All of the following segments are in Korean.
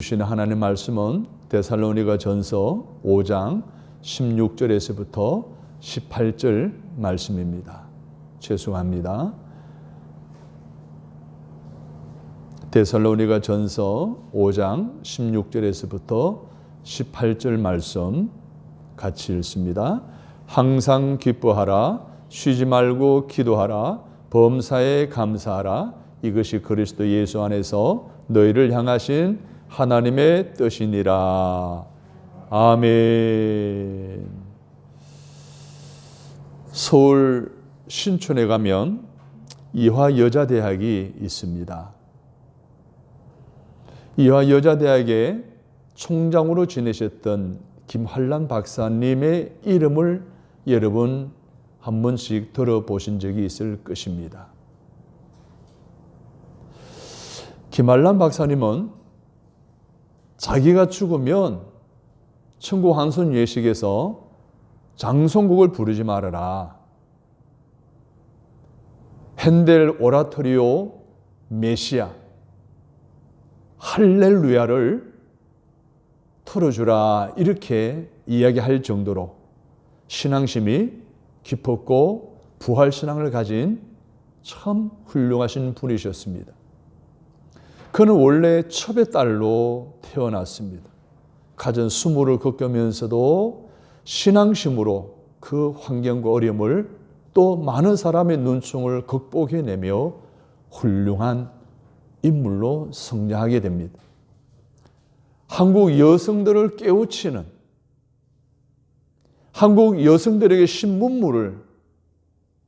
주시는 하나님 말씀은 데살로니가 전서 5장 16절에서부터 18절 말씀입니다. 죄송합니다. 데살로니가 전서 5장 16절에서부터 18절 말씀 같이 읽습니다. 항상 기뻐하라, 쉬지 말고 기도하라, 범사에 감사하라. 이것이 그리스도 예수 안에서 너희를 향하신 하나님의 뜻이니라. 아멘. 서울 신촌에 가면 이화여자대학이 있습니다. 이화여자대학의 총장으로 지내셨던 김환란 박사님의 이름을 여러분 한 번씩 들어보신 적이 있을 것입니다. 김환란 박사님은 자기가 죽으면 천국 환송 예식에서 장송곡을 부르지 말아라. 핸델 오라토리오 메시아 할렐루야를 틀어주라, 이렇게 이야기할 정도로 신앙심이 깊었고 부활신앙을 가진 참 훌륭하신 분이셨습니다. 그는 원래 첩의 딸로 태어났습니다. 가진 수모를 겪으면서도 신앙심으로 그 환경과 어려움을 또 많은 사람의 눈총을 극복해내며 훌륭한 인물로 성장하게 됩니다. 한국 여성들을 깨우치는, 한국 여성들에게 신문물을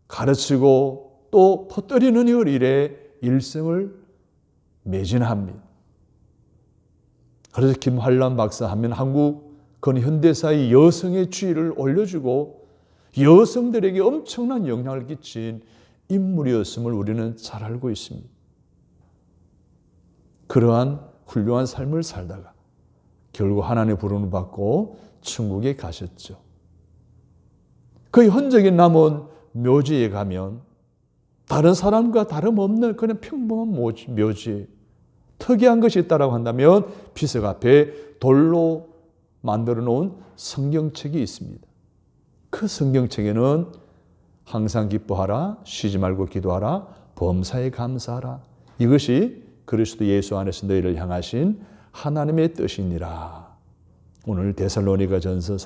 가르치고 또 퍼뜨리는 일에 일생을 매진합니다. 그래서 김환란 박사 하면 한국 근현대사의 여성의 지위를 올려주고 여성들에게 엄청난 영향을 끼친 인물이었음을 우리는 잘 알고 있습니다. 그러한 훌륭한 삶을 살다가 결국 하나님의 부름을 받고 천국에 가셨죠. 그 흔적이 남은 묘지에 가면 다른 사람과 다름없는 그냥 평범한 묘지, 특이한 것이 있다고 한다면 비석 앞에 돌로 만들어 놓은 성경책이 있습니다. 그 성경책에는 항상 기뻐하라, 쉬지 말고 기도하라, 범사에 감사하라. 이것이 그리스도 예수 안에서 너희를 향하신 하나님의 뜻이니라. 오늘 데살로니가 전서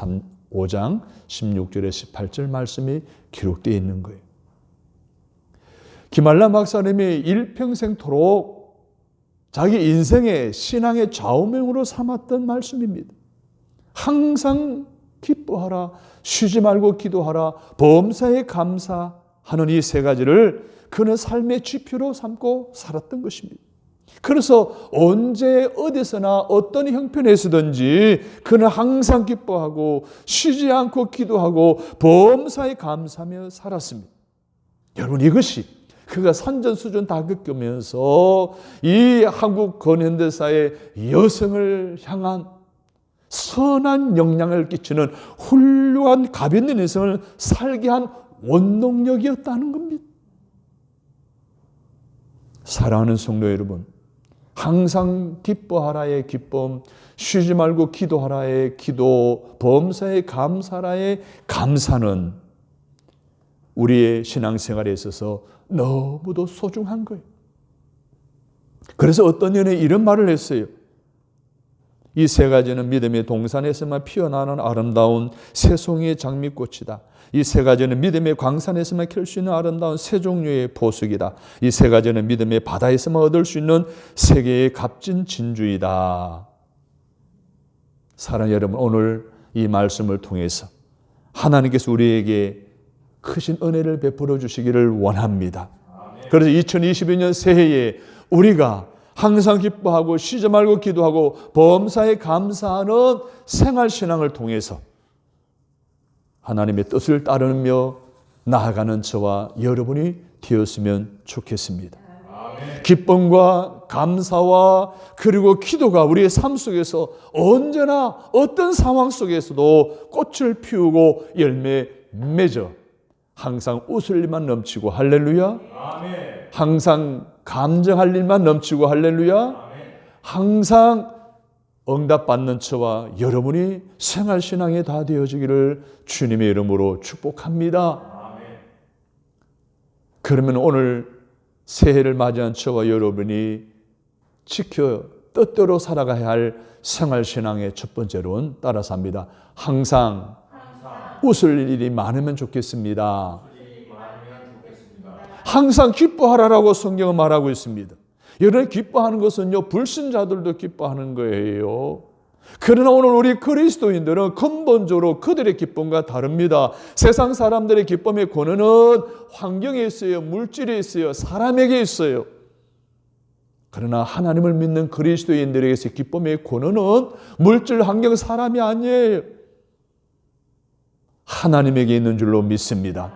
5장 16절에 18절 말씀이 기록되어 있는 거예요. 김환란 박사님이 일평생토록 자기 인생의 신앙의 좌우명으로 삼았던 말씀입니다. 항상 기뻐하라, 쉬지 말고 기도하라, 범사에 감사하는 이 세 가지를 그는 삶의 지표로 삼고 살았던 것입니다. 그래서 언제 어디서나 어떤 형편에서든지 그는 항상 기뻐하고 쉬지 않고 기도하고 범사에 감사하며 살았습니다. 여러분, 이것이 그가 산전수전 다 겪으면서 이 한국 근현대사의 여성을 향한 선한 영향을 끼치는 훌륭한 가변된 인생을 살게 한 원동력이었다는 겁니다. 사랑하는 성도 여러분, 항상 기뻐하라의 기쁨, 쉬지 말고 기도하라의 기도, 범사에 감사하라의 감사는 우리의 신앙생활에 있어서 너무도 소중한 거예요. 그래서 어떤 연예인이 이런 말을 했어요. 이 세 가지는 믿음의 동산에서만 피어나는 아름다운 새송이의 장미꽃이다. 이 세 가지는 믿음의 광산에서만 켤 수 있는 아름다운 세 종류의 보석이다. 이 세 가지는 믿음의 바다에서만 얻을 수 있는 세계의 값진 진주이다. 사랑하는 여러분, 오늘 이 말씀을 통해서 하나님께서 우리에게 크신 은혜를 베풀어 주시기를 원합니다. 그래서 2022년 새해에 우리가 항상 기뻐하고 쉬지 말고 기도하고 범사에 감사하는 생활신앙을 통해서 하나님의 뜻을 따르며 나아가는 저와 여러분이 되었으면 좋겠습니다. 기쁨과 감사와 그리고 기도가 우리의 삶 속에서 언제나 어떤 상황 속에서도 꽃을 피우고 열매 맺어 항상 웃을 일만 넘치고 할렐루야. 항상 감정할 일만 넘치고 할렐루야. 항상 응답받는 저와 여러분이 생활신앙이 다 되어지기를 주님의 이름으로 축복합니다. 그러면 오늘 새해를 맞이한 저와 여러분이 지켜 뜻대로 살아가야 할 생활신앙의 첫 번째로는 따라서 합니다. 항상 웃을 일이 많으면 좋겠습니다. 항상 기뻐하라라고 성경은 말하고 있습니다. 여러분 기뻐하는 것은요, 불신자들도 기뻐하는 거예요. 그러나 오늘 우리 그리스도인들은 근본적으로 그들의 기쁨과 다릅니다. 세상 사람들의 기쁨의 권한은 환경에 있어요, 물질에 있어요, 사람에게 있어요. 그러나 하나님을 믿는 그리스도인들에게서 기쁨의 권한은 물질, 환경, 사람이 아니에요. 하나님에게 있는 줄로 믿습니다.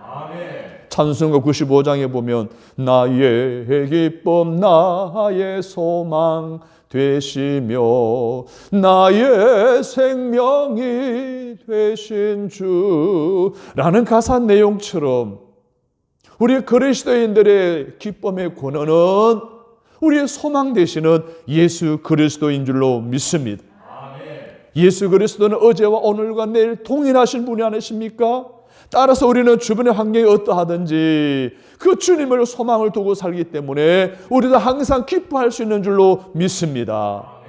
찬송가 95장에 보면 나의 기쁨 나의 소망 되시며 나의 생명이 되신 주라는 가사 내용처럼 우리 그리스도인들의 기쁨의 권한은 우리의 소망 되시는 예수 그리스도인 줄로 믿습니다. 예수 그리스도는 어제와 오늘과 내일 동일하신 분이 아니십니까? 따라서 우리는 주변의 환경이 어떠하든지 그 주님을 소망을 두고 살기 때문에 우리도 항상 기뻐할 수 있는 줄로 믿습니다.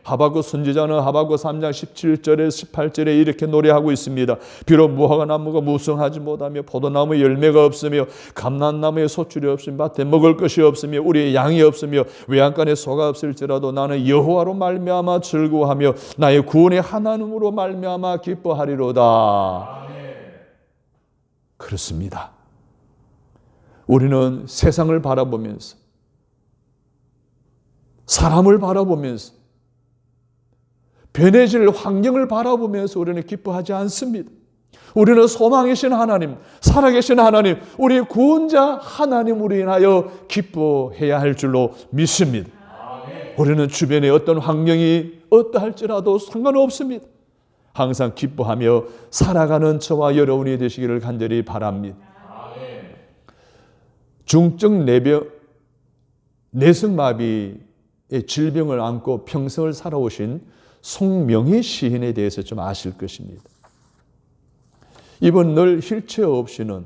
하박국 선지자는 하박국 3장 17절에 18절에 이렇게 노래하고 있습니다. 비록 무화과 나무가 무성하지 못하며 포도나무에 열매가 없으며 감람나무에 소출이 없으며 밭에 먹을 것이 없으며 우리의 양이 없으며 외양간에 소가 없을지라도 나는 여호와로 말미암아 즐거워하며 나의 구원의 하나님으로 말미암아 기뻐하리로다. 그렇습니다. 우리는 세상을 바라보면서 사람을 바라보면서 변해질 환경을 바라보면서 우리는 기뻐하지 않습니다. 우리는 소망이신 하나님, 살아계신 하나님, 우리의 구원자 하나님으로 인하여 기뻐해야 할 줄로 믿습니다. 우리는 주변에 어떤 환경이 어떠할지라도 상관없습니다. 항상 기뻐하며 살아가는 저와 여러분이 되시기를 간절히 바랍니다. 중증 내성마비의 질병을 안고 평생을 살아오신 송명희 시인에 대해서 좀 아실 것입니다. 이분 늘 휠체어 없이는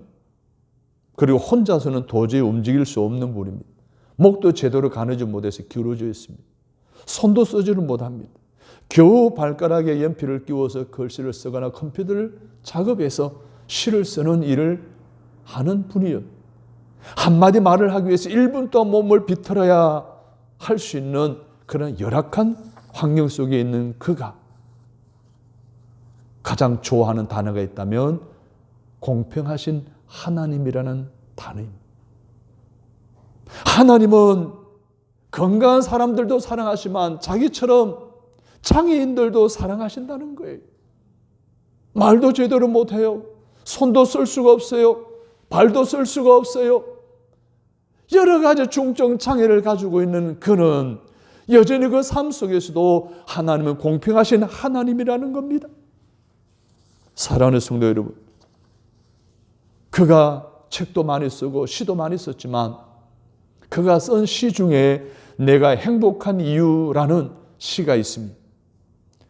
그리고 혼자서는 도저히 움직일 수 없는 분입니다. 목도 제대로 가누지 못해서 기울어져 있습니다. 손도 쓰지를 못합니다. 겨우 발가락에 연필을 끼워서 글씨를 쓰거나 컴퓨터를 작업해서 시를 쓰는 일을 하는 분이요. 한마디 말을 하기 위해서 1분 동안 몸을 비틀어야 할 수 있는 그런 열악한 환경 속에 있는 그가 가장 좋아하는 단어가 있다면 공평하신 하나님이라는 단어입니다. 하나님은 건강한 사람들도 사랑하시지만 자기처럼 장애인들도 사랑하신다는 거예요. 말도 제대로 못해요. 손도 쓸 수가 없어요. 발도 쓸 수가 없어요. 여러 가지 중증 장애를 가지고 있는 그는 여전히 그 삶 속에서도 하나님은 공평하신 하나님이라는 겁니다. 사랑하는 성도 여러분, 그가 책도 많이 쓰고 시도 많이 썼지만 그가 쓴 시 중에 내가 행복한 이유라는 시가 있습니다.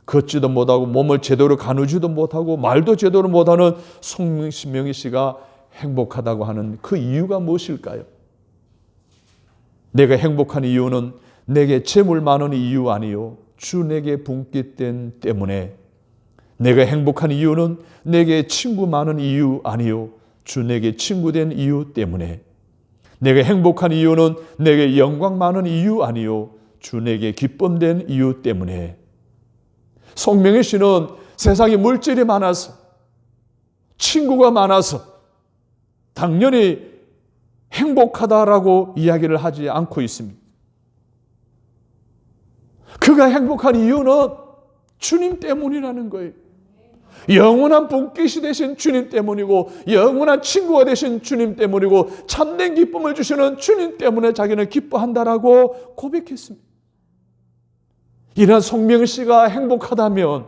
걷지도 못하고 몸을 제대로 가누지도 못하고 말도 제대로 못하는 송명희 씨가 행복하다고 하는 그 이유가 무엇일까요? 내가 행복한 이유는 내게 재물 많은 이유 아니요 주 내게 분깃된 때문에. 내가 행복한 이유는 내게 친구 많은 이유 아니요 주 내게 친구된 이유 때문에. 내가 행복한 이유는 내게 영광 많은 이유 아니요 주 내게 기쁨된 이유 때문에. 송명희 씨는 세상에 물질이 많아서 친구가 많아서 당연히 행복하다라고 이야기를 하지 않고 있습니다. 그가 행복한 이유는 주님 때문이라는 거예요. 영원한 분깃이 되신 주님 때문이고 영원한 친구가 되신 주님 때문이고 참된 기쁨을 주시는 주님 때문에 자기는 기뻐한다라고 고백했습니다. 이런 송명희 씨가 행복하다면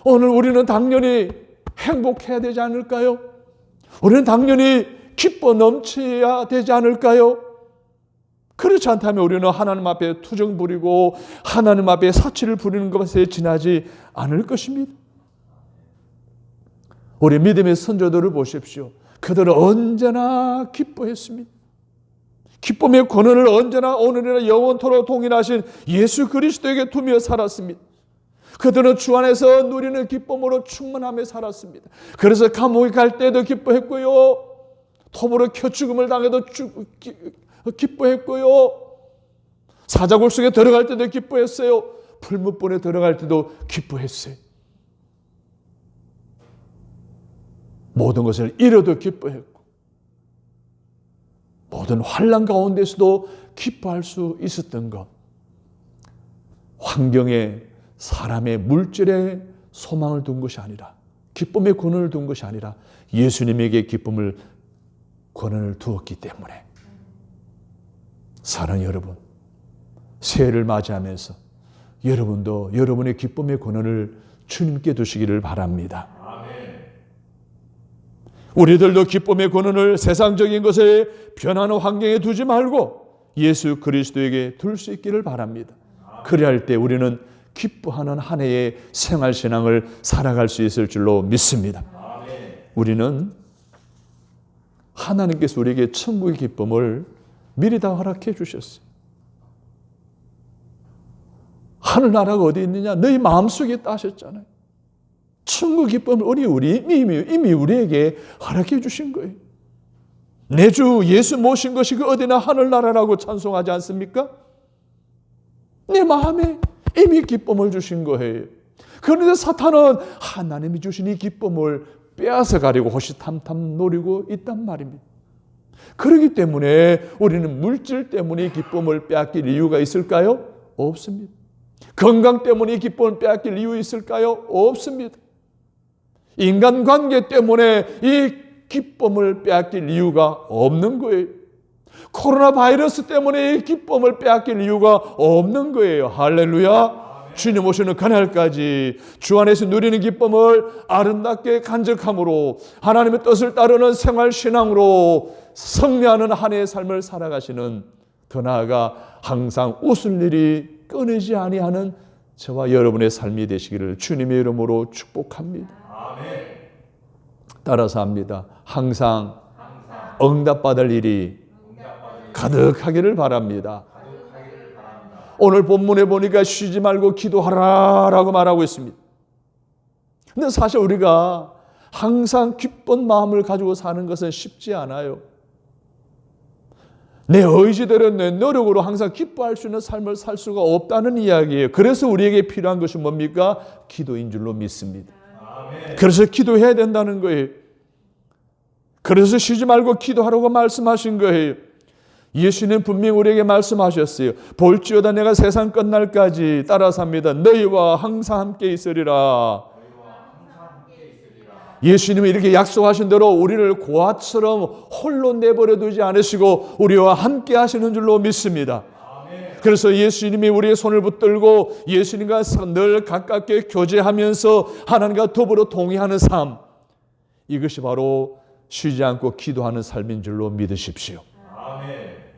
오늘 우리는 당연히 행복해야 되지 않을까요? 우리는 당연히 기뻐 넘쳐야 되지 않을까요? 그렇지 않다면 우리는 하나님 앞에 투정 부리고 하나님 앞에 사치를 부리는 것에 지나지 않을 것입니다. 우리 믿음의 선조들을 보십시오. 그들은 언제나 기뻐했습니다. 기쁨의 권한을 언제나 오늘이나 영원토록 동일하신 예수 그리스도에게 두며 살았습니다. 그들은 주 안에서 누리는 기쁨으로 충만하며 살았습니다. 그래서 감옥에 갈 때도 기뻐했고요. 톱으로 켜 죽음을 당해도 기뻐했고요. 사자굴 속에 들어갈 때도 기뻐했어요. 풀무불에 들어갈 때도 기뻐했어요. 모든 것을 잃어도 기뻐했고 모든 환난 가운데서도 기뻐할 수 있었던 것. 환경에 사람의 물질에 소망을 둔 것이 아니라 기쁨의 권한을 둔 것이 아니라 예수님에게 기쁨을 권한을 두었기 때문에 사랑하는 여러분, 새해를 맞이하면서 여러분도 여러분의 기쁨의 권한을 주님께 두시기를 바랍니다. 우리들도 기쁨의 권한을 세상적인 것에 변하는 환경에 두지 말고 예수 그리스도에게 둘 수 있기를 바랍니다. 그리할 때 우리는 기뻐하는 한 해의 생활신앙을 살아갈 수 있을 줄로 믿습니다. 우리는 하나님께서 우리에게 천국의 기쁨을 미리 다 허락해 주셨어요. 하늘나라가 어디 있느냐? 너희 마음속에 있다 하셨잖아요. 천국 기쁨을 이미 우리에게 허락해 주신 거예요. 내 주 예수 모신 것이 그 어디나 하늘나라라고 찬송하지 않습니까? 내 마음에 이미 기쁨을 주신 거예요. 그런데 사탄은 하나님이 주신 이 기쁨을 빼앗아 가려고 호시탐탐 노리고 있단 말입니다. 그렇기 때문에 우리는 물질 때문에 기쁨을 빼앗길 이유가 있을까요? 없습니다. 건강 때문에 기쁨을 빼앗길 이유 있을까요? 없습니다. 인간관계 때문에 이 기쁨을 빼앗길 이유가 없는 거예요. 코로나 바이러스 때문에 이 기쁨을 빼앗길 이유가 없는 거예요. 할렐루야. 주님 오시는 그날까지 주 안에서 누리는 기쁨을 아름답게 간직함으로 하나님의 뜻을 따르는 생활신앙으로 승리하는 한 해의 삶을 살아가시는, 더 나아가 항상 웃을 일이 끊이지 아니하는 저와 여러분의 삶이 되시기를 주님의 이름으로 축복합니다. 따라서 합니다. 항상 응답받을 일이 가득하기를 바랍니다. 오늘 본문에 보니까 쉬지 말고 기도하라라고 말하고 있습니다. 근데 사실 우리가 항상 기쁜 마음을 가지고 사는 것은 쉽지 않아요. 내 의지대로 내 노력으로 항상 기뻐할 수 있는 삶을 살 수가 없다는 이야기예요. 그래서 우리에게 필요한 것이 뭡니까? 기도인 줄로 믿습니다. 그래서 기도해야 된다는 거예요. 그래서 쉬지 말고 기도하라고 말씀하신 거예요. 예수님 분명히 우리에게 말씀하셨어요. 볼지어다 내가 세상 끝날까지, 따라서 합니다. 너희와 항상 함께 있으리라. 예수님이 이렇게 약속하신 대로 우리를 고아처럼 홀로 내버려 두지 않으시고 우리와 함께 하시는 줄로 믿습니다. 그래서 예수님이 우리의 손을 붙들고 예수님과 늘 가깝게 교제하면서 하나님과 더불어 동의하는 삶, 이것이 바로 쉬지 않고 기도하는 삶인 줄로 믿으십시오.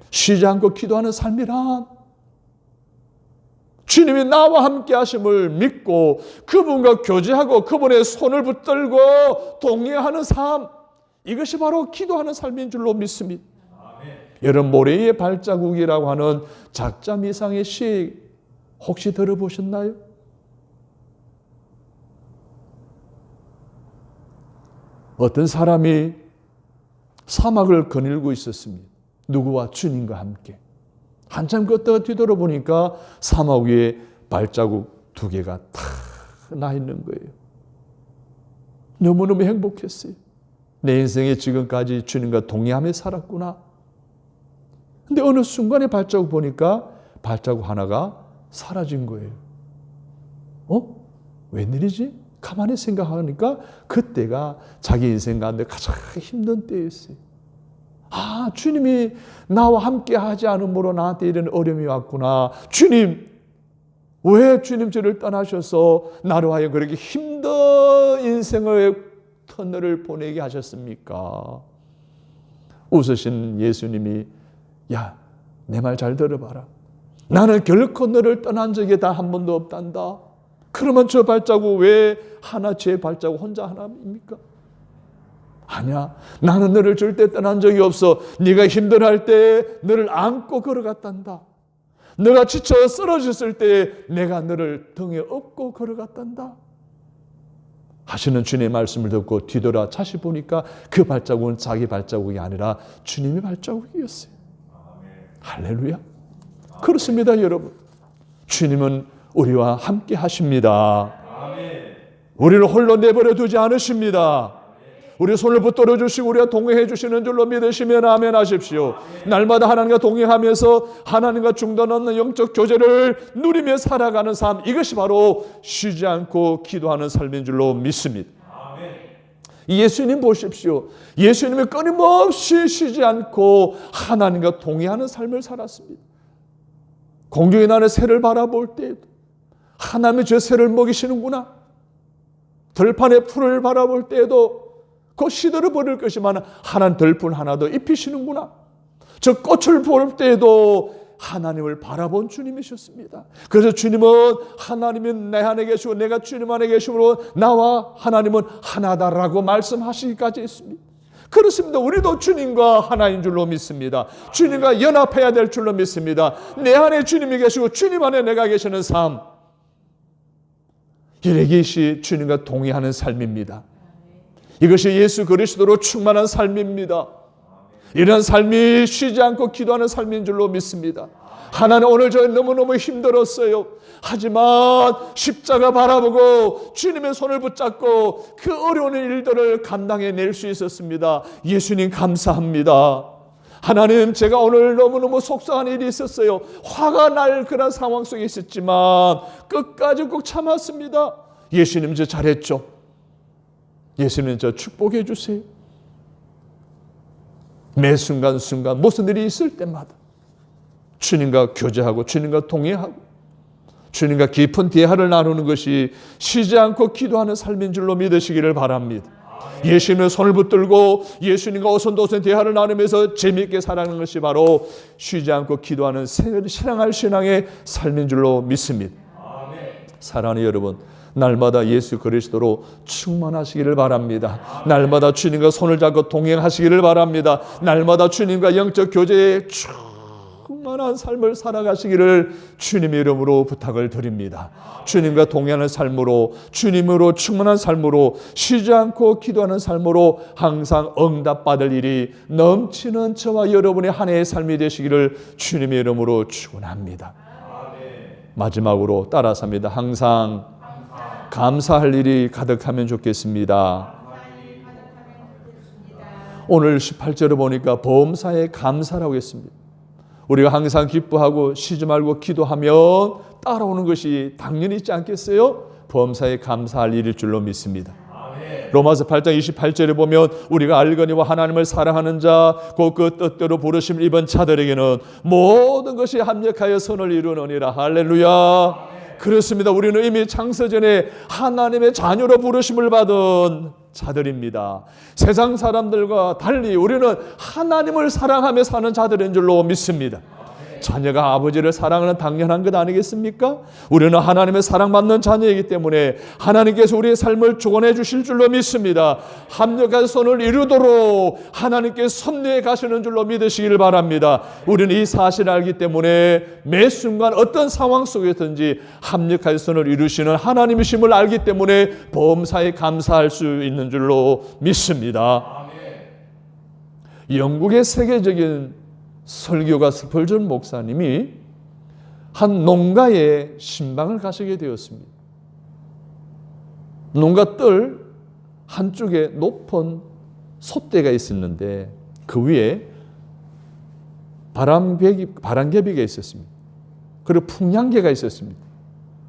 쉬지 않고 기도하는 삶이란 주님이 나와 함께 하심을 믿고 그분과 교제하고 그분의 손을 붙들고 동행하는 삶, 이것이 바로 기도하는 삶인 줄로 믿습니다. 여러분, 모래의 발자국이라고 하는 작자 미상의 시 혹시 들어보셨나요? 어떤 사람이 사막을 거닐고 있었습니다. 누구와? 주님과 함께. 한참 걷다가 뒤돌아보니까 사막 위에 발자국 2개가 탁 나 있는 거예요. 너무너무 행복했어요. 내 인생에 지금까지 주님과 동의하며 살았구나. 근데 어느 순간에 발자국 보니까 발자국 하나가 사라진 거예요. 웬일이지? 가만히 생각하니까 그때가 자기 인생 가운데 가장 힘든 때였어요. 아, 주님이 나와 함께 하지 않으므로 나한테 이런 어려움이 왔구나. 주님, 왜 주님 저를 떠나셔서 나로 하여 그렇게 힘든 인생의 터널을 보내게 하셨습니까? 웃으신 예수님이, 야, 내 말 잘 들어봐라. 나는 결코 너를 떠난 적이 단 한 번도 없단다. 그러면 저 발자국 왜 하나, 제 발자국 혼자 하나입니까? 아니야. 나는 너를 절대 떠난 적이 없어. 네가 힘들어할 때 너를 안고 걸어갔단다. 너가 지쳐 쓰러졌을 때 내가 너를 등에 업고 걸어갔단다. 하시는 주님의 말씀을 듣고 뒤돌아 다시 보니까 그 발자국은 자기 발자국이 아니라 주님의 발자국이었어요. 할렐루야. 그렇습니다, 여러분. 주님은 우리와 함께 하십니다. 우리를 홀로 내버려 두지 않으십니다. 우리 손을 붙들어 주시고 우리와 동행해 주시는 줄로 믿으시면 아멘 하십시오. 날마다 하나님과 동행하면서 하나님과 중단 없는 영적 교제를 누리며 살아가는 삶, 이것이 바로 쉬지 않고 기도하는 삶인 줄로 믿습니다. 예수님 보십시오. 예수님이 끊임없이 쉬지 않고 하나님과 동행하는 삶을 살았습니다. 공중의 나는 새를 바라볼 때에도 하나님이 저 새를 먹이시는구나. 들판의 풀을 바라볼 때에도 그 시들어 버릴 것이만 하나님 들풀 하나 더 입히시는구나. 저 꽃을 볼 때에도 하나님을 바라본 주님이셨습니다. 그래서 주님은 하나님이 내 안에 계시고 내가 주님 안에 계시므로 나와 하나님은 하나다라고 말씀하시기까지 했습니다. 그렇습니다. 우리도 주님과 하나인 줄로 믿습니다. 주님과 연합해야 될 줄로 믿습니다. 내 안에 주님이 계시고 주님 안에 내가 계시는 삶, 이것이 주님과 동의하는 삶입니다. 이것이 예수 그리스도로 충만한 삶입니다. 이런 삶이 쉬지 않고 기도하는 삶인 줄로 믿습니다. 하나님, 오늘 저 너무너무 힘들었어요. 하지만 십자가 바라보고 주님의 손을 붙잡고 그 어려운 일들을 감당해낼 수 있었습니다. 예수님 감사합니다. 하나님, 제가 오늘 너무너무 속상한 일이 있었어요. 화가 날 그런 상황 속에 있었지만 끝까지 꼭 참았습니다. 예수님, 저 잘했죠. 예수님, 저 축복해 주세요. 매 순간순간 무슨 일이 있을 때마다 주님과 교제하고 주님과 동행하고 주님과 깊은 대화를 나누는 것이 쉬지 않고 기도하는 삶인 줄로 믿으시기를 바랍니다. 예수님의 손을 붙들고 예수님과 오손도손 대화를 나누면서 재미있게 살아가는 것이 바로 쉬지 않고 기도하는 신앙할 신앙의 삶인 줄로 믿습니다. 사랑하는 여러분, 날마다 예수 그리스도로 충만하시기를 바랍니다. 날마다 주님과 손을 잡고 동행하시기를 바랍니다. 날마다 주님과 영적 교제에 충만한 삶을 살아가시기를 주님의 이름으로 부탁을 드립니다. 주님과 동행하는 삶으로, 주님으로 충만한 삶으로, 쉬지 않고 기도하는 삶으로 항상 응답받을 일이 넘치는 저와 여러분의 한 해의 삶이 되시기를 주님의 이름으로 축원합니다. 마지막으로 따라서 합니다. 항상 감사할 일이 가득하면 좋겠습니다. 오늘 18절을 보니까 범사에 감사라고 했습니다. 우리가 항상 기뻐하고 쉬지 말고 기도하면 따라오는 것이 당연히 있지 않겠어요? 범사에 감사할 일일 줄로 믿습니다. 로마서 8장 28절에 보면 우리가 알거니와 하나님을 사랑하는 자 곧 그 뜻대로 부르심을 입은 자들에게는 모든 것이 합력하여 선을 이루느니라. 할렐루야. 그렇습니다. 우리는 이미 창세전에 하나님의 자녀로 부르심을 받은 자들입니다. 세상 사람들과 달리 우리는 하나님을 사랑하며 사는 자들인 줄로 믿습니다. 자녀가 아버지를 사랑하는 당연한 것 아니겠습니까? 우리는 하나님의 사랑받는 자녀이기 때문에 하나님께서 우리의 삶을 주관해 주실 줄로 믿습니다. 합력한 선을 이루도록 하나님께 섭리해 가시는 줄로 믿으시길 바랍니다. 우리는 이 사실을 알기 때문에 매 순간 어떤 상황 속에든지 합력한 선을 이루시는 하나님이심을 알기 때문에 범사에 감사할 수 있는 줄로 믿습니다. 영국의 세계적인 설교가 스펄전 목사님이 한 농가에 신방을 가시게 되었습니다. 농가 뜰 한쪽에 높은 솥대가 있었는데 그 위에 바람개비가 있었습니다. 그리고 풍량계가 있었습니다.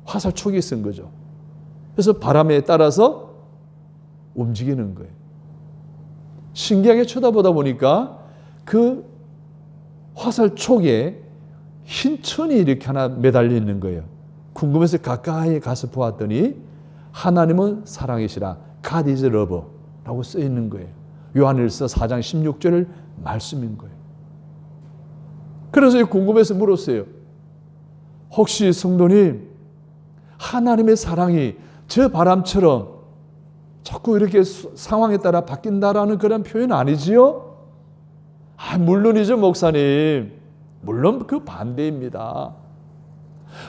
화살촉이 쓴 거죠. 그래서 바람에 따라서 움직이는 거예요. 신기하게 쳐다보다 보니까 그 화살촉에 흰 천이 이렇게 하나 매달려 있는 거예요. 궁금해서 가까이 가서 보았더니 하나님은 사랑이시라, God is love 라고 써 있는 거예요. 요한일서 4장 16절 말씀인 거예요. 그래서 궁금해서 물었어요. 혹시 성도님, 하나님의 사랑이 저 바람처럼 자꾸 이렇게 상황에 따라 바뀐다라는 그런 표현 아니지요? 물론이죠, 목사님. 물론 그 반대입니다.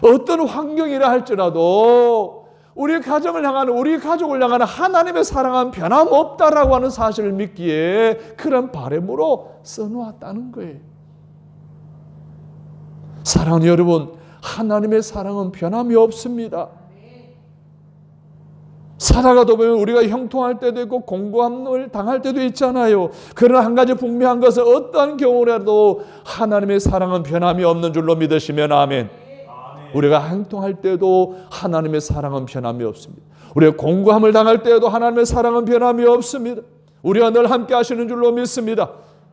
어떤 환경이라 할지라도 우리 가정을 향하는, 우리 가족을 향하는 하나님의 사랑은 변함없다라고 하는 사실을 믿기에 그런 바람으로 써놓았다는 거예요. 사랑하는 여러분, 하나님의 사랑은 변함이 없습니다. 살아가다 보면 우리가 형통할 때도 있고 공고함을 당할 때도 있잖아요. 그러나 한 가지 분명한 것은 어떠한 경우라도 하나님의 사랑은 변함이 없는 줄로 믿으시면 아멘. 우리가 행동할 때도 하나님의 사랑은 변함이 없습니다. 우리가 공고함을 당할 때에도 하나님의 사랑은 변함이 없습니다. 우리와 늘 함께 하시는 줄로 믿습니다.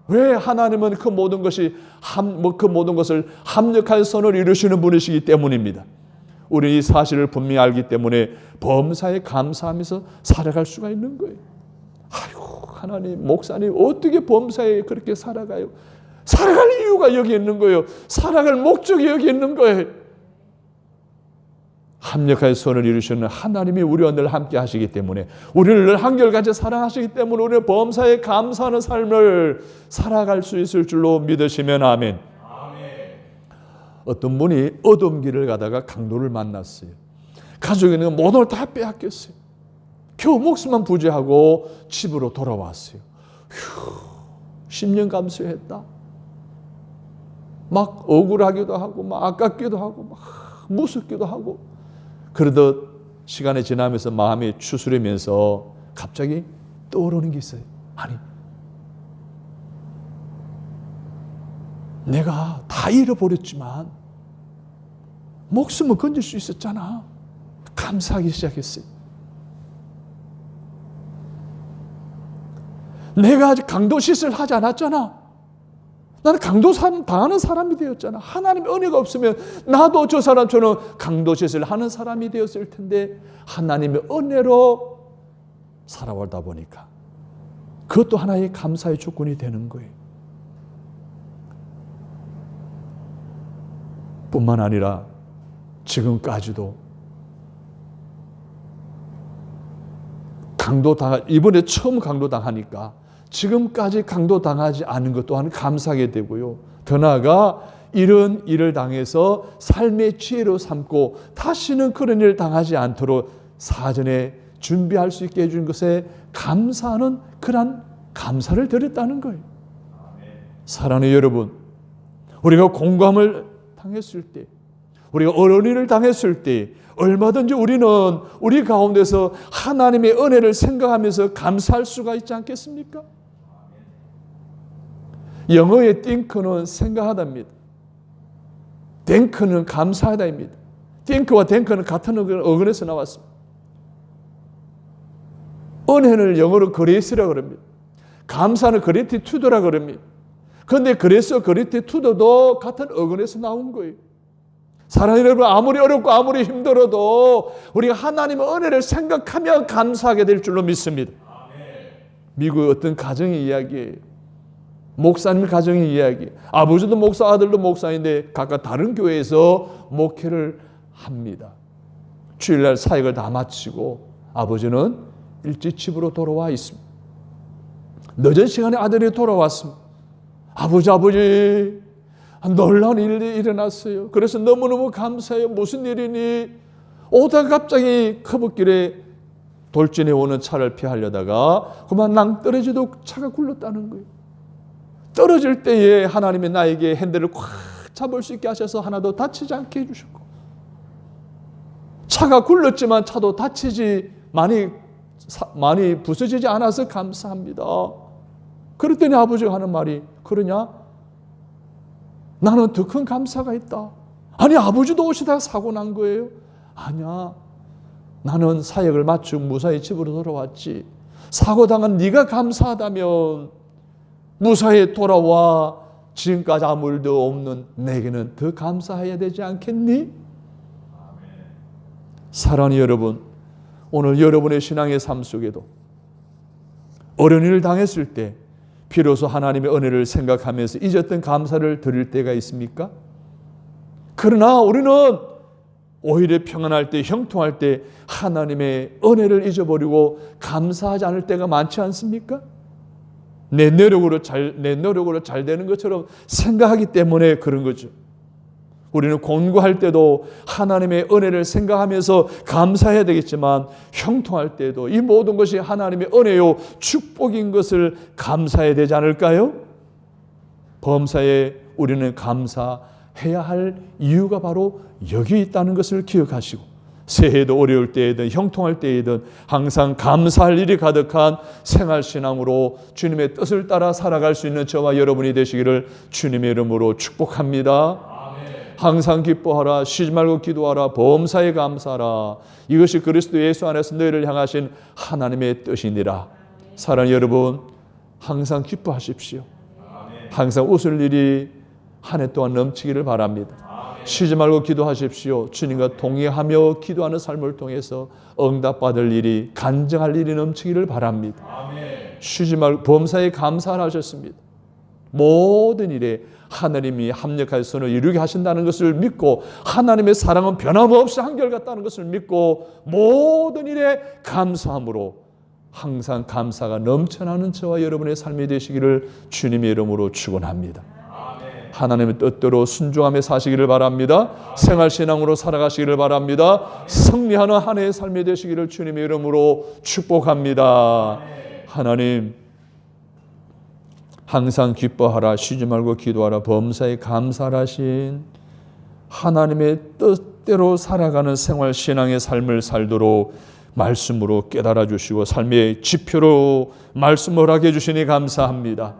왜? 하나님은 그 모든 것을 합력한 선을 이루시는 분이시기 때문입니다. 우리 이 사실을 분명히 알기 때문에 범사에 감사하면서 살아갈 수가 있는 거예요. 아이고, 하나님, 목사님 어떻게 범사에 그렇게 살아가요? 살아갈 이유가 여기 있는 거예요. 살아갈 목적이 여기 있는 거예요. 합력하여 선을 이루시는 하나님이 우리와 늘 함께 하시기 때문에, 우리를 늘 한결같이 사랑하시기 때문에 우리는 범사에 감사하는 삶을 살아갈 수 있을 줄로 믿으시면 아멘. 어떤 분이 어두운 길을 가다가 강도를 만났어요. 가족에 있는 모든 걸 다 빼앗겼어요. 겨우 목숨만 부지하고 집으로 돌아왔어요. 10년 감수했다. 막 억울하기도 하고 막 아깝기도 하고 막 무섭기도 하고, 그러듯 시간이 지나면서 마음이 추스리면서 갑자기 떠오르는 게 있어요. 아니, 내가 다 잃어버렸지만 목숨을 건질 수 있었잖아. 감사하기 시작했어요. 내가 아직 강도 짓을 하지 않았잖아. 나는 강도 당하는 사람이 되었잖아. 하나님의 은혜가 없으면 나도 저 사람처럼 강도 짓을 하는 사람이 되었을 텐데, 하나님의 은혜로 살아오다 보니까 그것도 하나의 감사의 조건이 되는 거예요. 뿐만 아니라 지금까지도 이번에 처음 강도당하니까 지금까지 강도당하지 않은 것 또한 감사하게 되고요. 더 나아가 이런 일을 당해서 삶의 지혜로 삼고 다시는 그런 일을 당하지 않도록 사전에 준비할 수 있게 해준 것에 감사하는 그런 감사를 드렸다는 거예요. 사랑하는 여러분, 우리가 공감을 당했을 때, 우리가 어려운 당했을 때 얼마든지 우리는 우리 가운데서 하나님의 은혜를 생각하면서 감사할 수가 있지 않겠습니까? 영어의 think는 생각하다입니다. think는 감사하다입니다. think와 think는 같은 어근에서 나왔습니다. 은혜를 영어로 grace라고 그럽니다. 감사는 gratitude라고 그럽니다. 그런데 그래서 gratitude도 같은 어근에서 나온 거예요. 사랑하는 여러분, 아무리 어렵고 아무리 힘들어도 우리가 하나님의 은혜를 생각하며 감사하게 될 줄로 믿습니다. 미국의 어떤 가정의 이야기예요. 목사님 가정의 이야기. 아버지도 목사, 아들도 목사인데 각각 다른 교회에서 목회를 합니다. 주일날 사역을 다 마치고 아버지는 일찍 집으로 돌아와 있습니다. 늦은 시간에 아들이 돌아왔습니다. 아버지 놀라운 일이 일어났어요. 그래서 너무너무 감사해요. 무슨 일이니? 오다가 갑자기 커브길에 돌진해 오는 차를 피하려다가 그만 낭떠러지도 차가 굴렀다는 거예요. 떨어질 때에 하나님이 나에게 핸들을 꽉 잡을 수 있게 하셔서 하나도 다치지 않게 해주셨고, 차가 굴렀지만 차도 다치지 많이 부서지지 않아서 감사합니다. 그랬더니 아버지가 하는 말이, 그러냐? 나는 더 큰 감사가 있다. 아니, 아버지도 오시다가 사고 난 거예요? 아니야. 나는 사역을 마치고 무사히 집으로 돌아왔지. 사고 당한 네가 감사하다면 무사히 돌아와 지금까지 아무 일도 없는 내게는 더 감사해야 되지 않겠니? 사랑하는 여러분, 오늘 여러분의 신앙의 삶 속에도 어려운 일을 당했을 때 비로소 하나님의 은혜를 생각하면서 잊었던 감사를 드릴 때가 있습니까? 그러나 우리는 오히려 평안할 때, 형통할 때 하나님의 은혜를 잊어버리고 감사하지 않을 때가 많지 않습니까? 내 노력으로 잘 되는 것처럼 생각하기 때문에 그런 거죠. 우리는 공부할 때도 하나님의 은혜를 생각하면서 감사해야 되겠지만 형통할 때도 이 모든 것이 하나님의 은혜요 축복인 것을 감사해야 되지 않을까요? 범사에 우리는 감사해야 할 이유가 바로 여기 있다는 것을 기억하시고 새해도 어려울 때이든 형통할 때이든 항상 감사할 일이 가득한 생활신앙으로 주님의 뜻을 따라 살아갈 수 있는 저와 여러분이 되시기를 주님의 이름으로 축복합니다. 항상 기뻐하라, 쉬지 말고 기도하라, 범사에 감사하라. 이것이 그리스도 예수 안에서 너희를 향하신 하나님의 뜻이니라. 사랑하는 여러분, 항상 기뻐하십시오. 항상 웃을 일이 한 해 동안 넘치기를 바랍니다. 쉬지 말고 기도하십시오. 주님과 동의하며 기도하는 삶을 통해서 응답받을 일이, 간증할 일이 넘치기를 바랍니다. 쉬지 말고 범사에 감사를 하셨습니다. 모든 일에 하나님이 합력하여 선을 이루게 하신다는 것을 믿고 하나님의 사랑은 변함없이 한결같다는 것을 믿고 모든 일에 감사함으로 항상 감사가 넘쳐나는 저와 여러분의 삶이 되시기를 주님의 이름으로 축원합니다. 하나님의 뜻대로 순종하며 사시기를 바랍니다. 생활신앙으로 살아가시기를 바랍니다. 승리하는 한 해의 삶이 되시기를 주님의 이름으로 축복합니다. 하나님, 항상 기뻐하라, 쉬지 말고 기도하라, 범사에 감사하신 하나님의 뜻대로 살아가는 생활신앙의 삶을 살도록 말씀으로 깨달아 주시고 삶의 지표로 말씀을 하게 해주시니 감사합니다.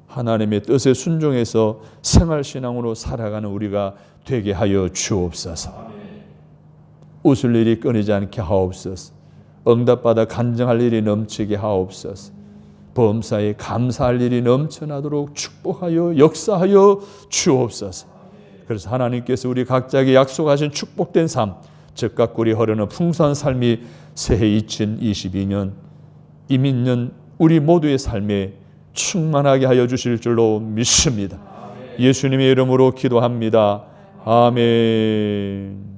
하나님의 뜻에 순종해서 생활신앙으로 살아가는 우리가 되게 하여 주옵소서. 웃을 일이 끊이지 않게 하옵소서. 응답받아 간증할 일이 넘치게 하옵소서. 범사에 감사할 일이 넘쳐나도록 축복하여 역사하여 주옵소서. 그래서 하나님께서 우리 각자에게 약속하신 축복된 삶, 적과 꿀이 흐르는 풍성한 삶이 새해 2022년 이민년 우리 모두의 삶에 충만하게 하여 주실 줄로 믿습니다. 예수님의 이름으로 기도합니다. 아멘.